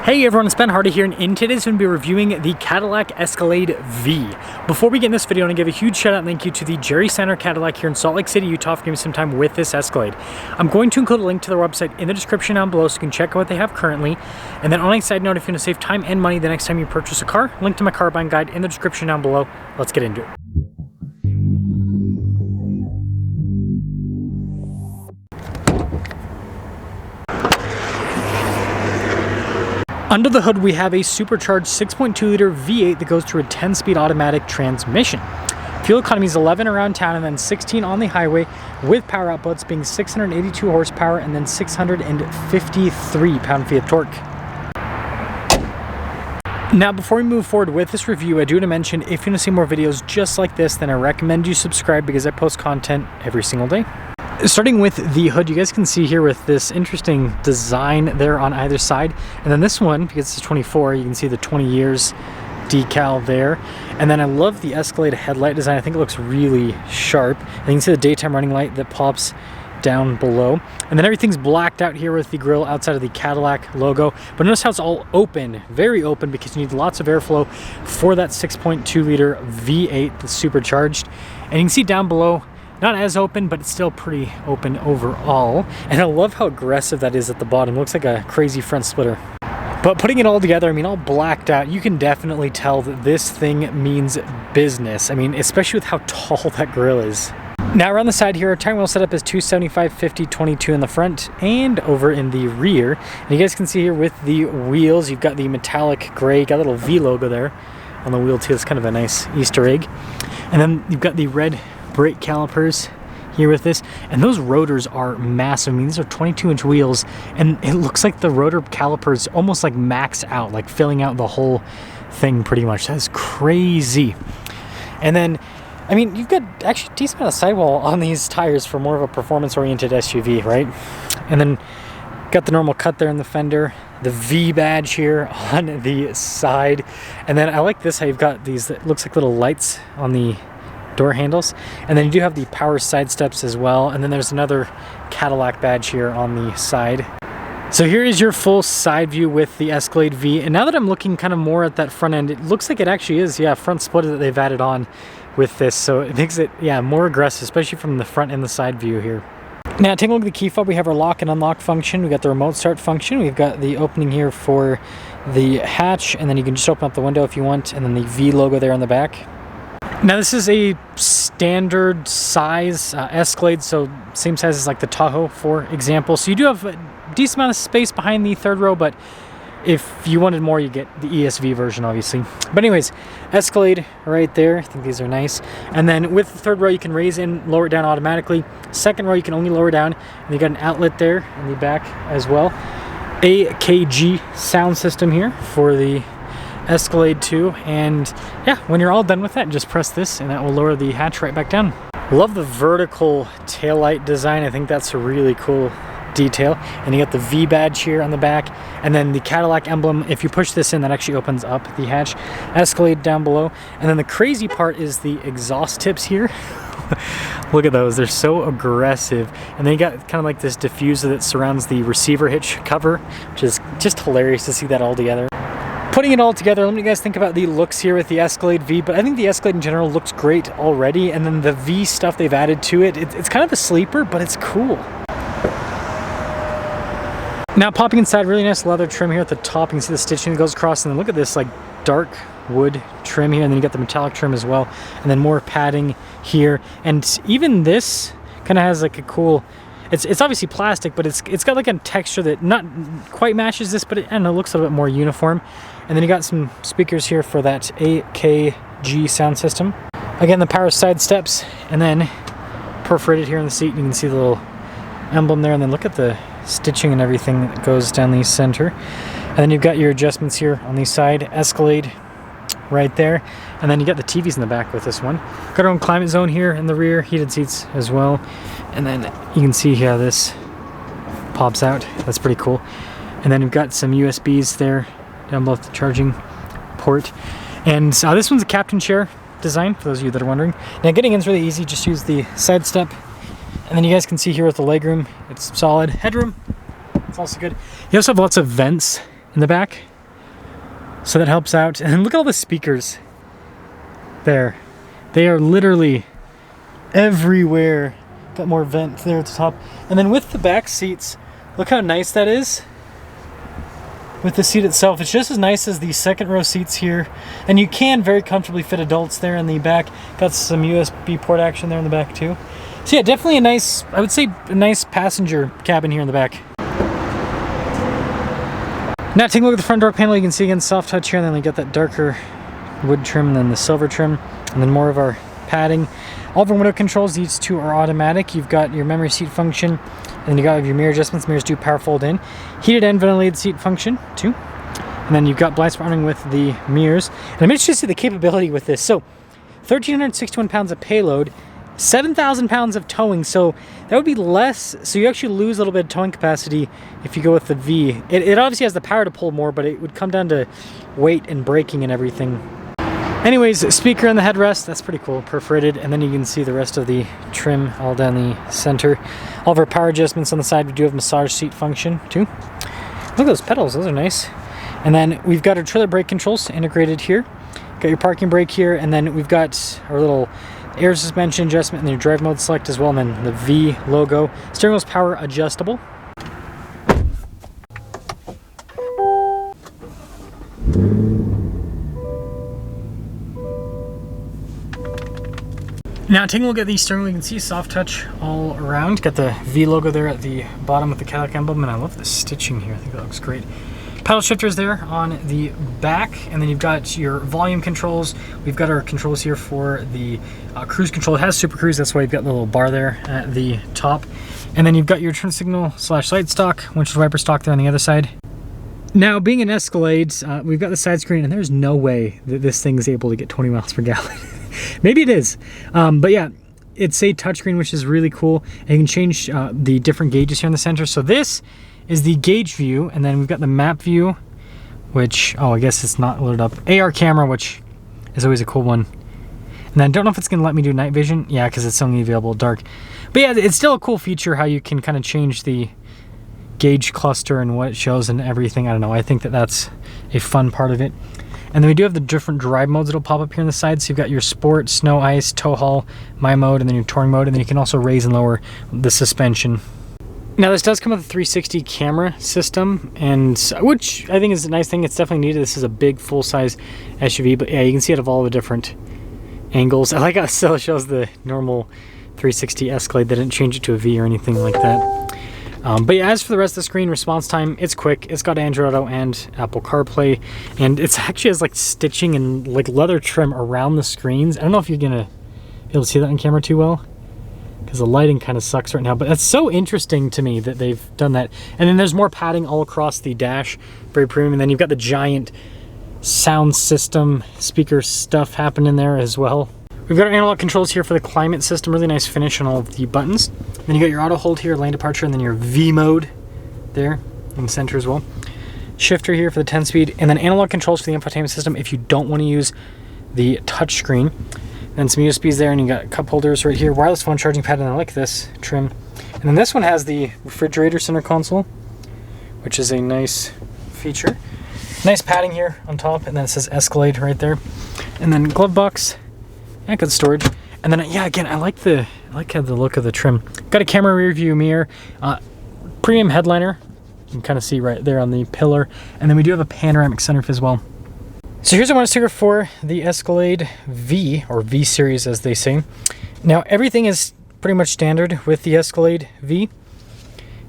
Hey everyone, it's Ben Hardy here, and in today's going to be reviewing the Cadillac Escalade V. Before we get in this video, I want to give a huge shout out and thank you to the Jerry Center Cadillac here in Salt Lake City, Utah for giving me some time with this Escalade. I'm going to include a link to their website in the description down below so you can check out what they have currently. And then on a side note, if you want to save time and money the next time you purchase a car, link to my car buying guide in the description down below. Let's get into it. Under the hood, we have a supercharged 6.2-liter V8 that goes through a 10-speed automatic transmission. Fuel economy is 11 around town and then 16 on the highway, with power outputs being 682 horsepower and then 653 pound-feet of torque. Now, before we move forward with this review, I do want to mention, if you want to see more videos just like this, then I recommend you subscribe because I post content every single day. Starting with the hood, you guys can see here with this interesting design there on either side. And then this one, because it's 24, you can see the 20 years decal there. And then I love the Escalade headlight design. I think it looks really sharp. And you can see the daytime running light that pops down below. And then everything's blacked out here with the grille outside of the Cadillac logo. But notice how it's all open, very open, because you need lots of airflow for that 6.2-liter V8 that's supercharged. And you can see down below, not as open, but it's still pretty open overall. And I love how aggressive that is at the bottom. It looks like a crazy front splitter. But putting it all together, I mean, all blacked out, you can definitely tell that this thing means business. I mean, especially with how tall that grille is. Now around the side here, our tire wheel setup is 275, 50, 22 in the front and over in the rear. And you guys can see here with the wheels, you've got the metallic gray, got a little V logo there on the wheel too. It's kind of a nice Easter egg. And then you've got the red brake calipers here with this, and those rotors are massive. I mean, these are 22-inch wheels, and it looks like the rotor calipers almost like max out, like filling out the whole thing pretty much. That's crazy. And then, I mean, you've got actually a decent amount of sidewall on these tires for more of a performance-oriented SUV, right? And then got the normal cut there in the fender, the V badge here on the side, and then I like this how you've got these, it looks like little lights on the door handles, and then you do have the power side steps as well, and then there's another Cadillac badge here on the side. So here is your full side view with the Escalade V, and now that I'm looking kind of more at that front end, it looks like it actually is, yeah, front splitter that they've added on with this, so it makes it, yeah, more aggressive, especially from the front and the side view here. Now taking a look at the key fob, we have our lock and unlock function, we got the remote start function, we've got the opening here for the hatch, and then you can just open up the window if you want, and then the V logo there on the back. Now this is a standard size Escalade, so same size as like the Tahoe, for example. So you do have a decent amount of space behind the third row, but if you wanted more, you get the ESV version, obviously. But anyways, Escalade right there. I think these are nice. And then with the third row, you can raise and lower it down automatically. Second row, you can only lower down. And you got an outlet there in the back as well. AKG sound system here for the Escalade 2, and yeah, when you're all done with that, just press this and that will lower the hatch right back down. Love the vertical taillight design. I think that's a really cool detail. And you got the V badge here on the back, and then the Cadillac emblem. If you push this in, that actually opens up the hatch. Escalade down below, and then the crazy part is the exhaust tips here. Look at those, they're so aggressive. And then you got kind of like this diffuser that surrounds the receiver hitch cover, which is just hilarious to see that all together. Putting it all together, let me guys think about the looks here with the Escalade V, but I think the Escalade in general looks great already, and then the V stuff they've added to it, it's kind of a sleeper, but it's cool. Now popping inside, really nice leather trim here at the top. You can see the stitching that goes across, and then look at this like dark wood trim here, and then you got the metallic trim as well, and then more padding here, and even this kind of has like a cool, it's obviously plastic, but it's got like a texture that not quite matches this, but it, I don't know, looks a little bit more uniform. And then you got some speakers here for that AKG sound system. Again, the power side steps, and then perforated here in the seat. You can see the little emblem there, and then look at the stitching and everything that goes down the center. And then you've got your adjustments here on the side, Escalade right there. And then you got the TVs in the back with this one. Got our own climate zone here in the rear, heated seats as well. And then you can see how this pops out. That's pretty cool. And then you've got some USBs there down below the charging port. And this one's a captain chair design, for those of you that are wondering. Now getting in is really easy, just use the side step. And then you guys can see here with the legroom, it's solid. Headroom, it's also good. You also have lots of vents in the back. So that helps out. And look at all the speakers there. They are literally everywhere. Got more vent there at the top. And then with the back seats, look how nice that is. With the seat itself, it's just as nice as the second row seats here. And you can very comfortably fit adults there in the back. Got some USB port action there in the back too. So yeah, definitely a nice, I would say a nice passenger cabin here in the back. Now taking a look at the front door panel, you can see again soft touch here, and then we got that darker wood trim and then the silver trim, and then more of our padding. All of our window controls, these two are automatic. You've got your memory seat function, and then you got your mirror adjustments. Mirrors do power fold in. Heated and ventilated seat function too. And then you've got blind spot running with the mirrors. And I'm interested to see the capability with this. So 1,361 pounds of payload, 7,000 pounds of towing, so that would be less, so you actually lose a little bit of towing capacity if you go with the V. It obviously has the power to pull more, but it would come down to weight and braking and everything. Anyways, speaker on the headrest, that's pretty cool, perforated, and then you can see the rest of the trim all down the center. All of our power adjustments on the side, we do have massage seat function too. Look at those pedals, those are nice. And then we've got our trailer brake controls integrated here. Got your parking brake here, and then we've got our little air suspension adjustment and your drive mode select as well, and then the V logo. Steering wheel's power adjustable. Now taking a look at the steering wheel, you can see soft touch all around. Got the V logo there at the bottom with the Cadillac emblem, and I love the stitching here. I think that looks great. Paddle shifters there on the back, and then you've got your volume controls. We've got our controls here for the cruise control. It has Super Cruise, that's why you've got the little bar there at the top. And then you've got your turn signal / light stock, windshield wiper stock there on the other side. Now, being an Escalade, we've got the side screen, and there's no way that this thing is able to get 20 miles per gallon. Maybe it is, but yeah, it's a touchscreen, which is really cool. And you can change the different gauges here in the center. So this is the gauge view, and then we've got the map view, which, oh, I guess it's not loaded up. AR camera, which is always a cool one. And then I don't know if it's gonna let me do night vision. Yeah, because it's only available dark. But yeah, it's still a cool feature how you can kind of change the gauge cluster and what it shows and everything. I don't know, I think that that's a fun part of it. And then we do have the different drive modes that'll pop up here on the side. So you've got your sport, snow, ice, tow haul, my mode, and then your touring mode, and then you can also raise and lower the suspension. Now this does come with a 360 camera system, and which I think is a nice thing. It's definitely needed. This is a big full-size SUV, but yeah, you can see it of all the different angles. I like how it still shows the normal 360 Escalade. They didn't change it to a V or anything like that. But yeah, as for the rest of the screen, response time, it's quick. It's got Android Auto and Apple CarPlay, and it's actually has like stitching and like leather trim around the screens. I don't know if you're gonna be able to see that on camera too well, because the lighting kind of sucks right now, but that's so interesting to me that they've done that. And then there's more padding all across the dash, very premium. And then you've got the giant sound system speaker stuff happening there as well. We've got our analog controls here for the climate system, really nice finish on all of the buttons. Then you got your auto hold here, lane departure, and then your V mode there in the center as well. Shifter here for the 10-speed, and then analog controls for the infotainment system if you don't want to use the touch screen. And some USBs there, and you got cup holders right here, wireless phone charging pad, and I like this trim. And then this one has the refrigerator center console, which is a nice feature. Nice padding here on top, and then it says Escalade right there. And then glove box, yeah, good storage. And then yeah, again, I like how the look of the trim. Got a camera rear view mirror, premium headliner. You can kind of see right there on the pillar. And then we do have a panoramic sunroof as well. So here's a one sticker for the Escalade V, or V series as they say. Now everything is pretty much standard with the Escalade V. You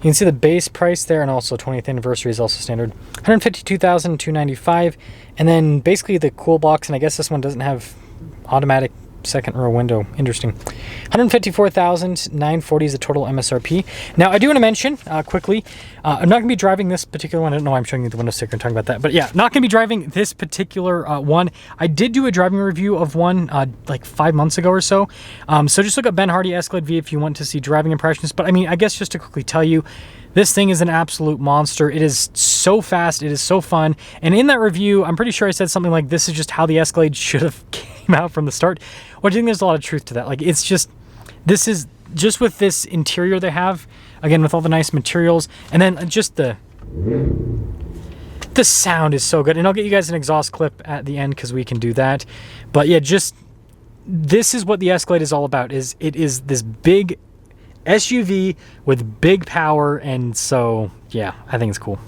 can see the base price there, and also 20th anniversary is also standard. $152,295, and then basically the cool box, and I guess this one doesn't have automatic second row window. Interesting. $154,940 is the total MSRP. Now I do want to mention quickly, I'm not going to be driving this particular one. I don't know why I'm showing you the window sticker and talking about that, but yeah, not going to be driving this particular one. I did do a driving review of one like 5 months ago or so. So just look up Ben Hardy Escalade V if you want to see driving impressions. But I mean, I guess just to quickly tell you, this thing is an absolute monster. It is so fast. It is so fun. And in that review, I'm pretty sure I said something like, this is just how the Escalade should have came out from the start. Which I think there's a lot of truth to that. Like, it's just, this is just with this interior they have, again, with all the nice materials, and then just the the sound is so good. And I'll get you guys an exhaust clip at the end because we can do that. But yeah, just this is what the Escalade is all about. It is this big SUV with big power, and so yeah, I think it's cool.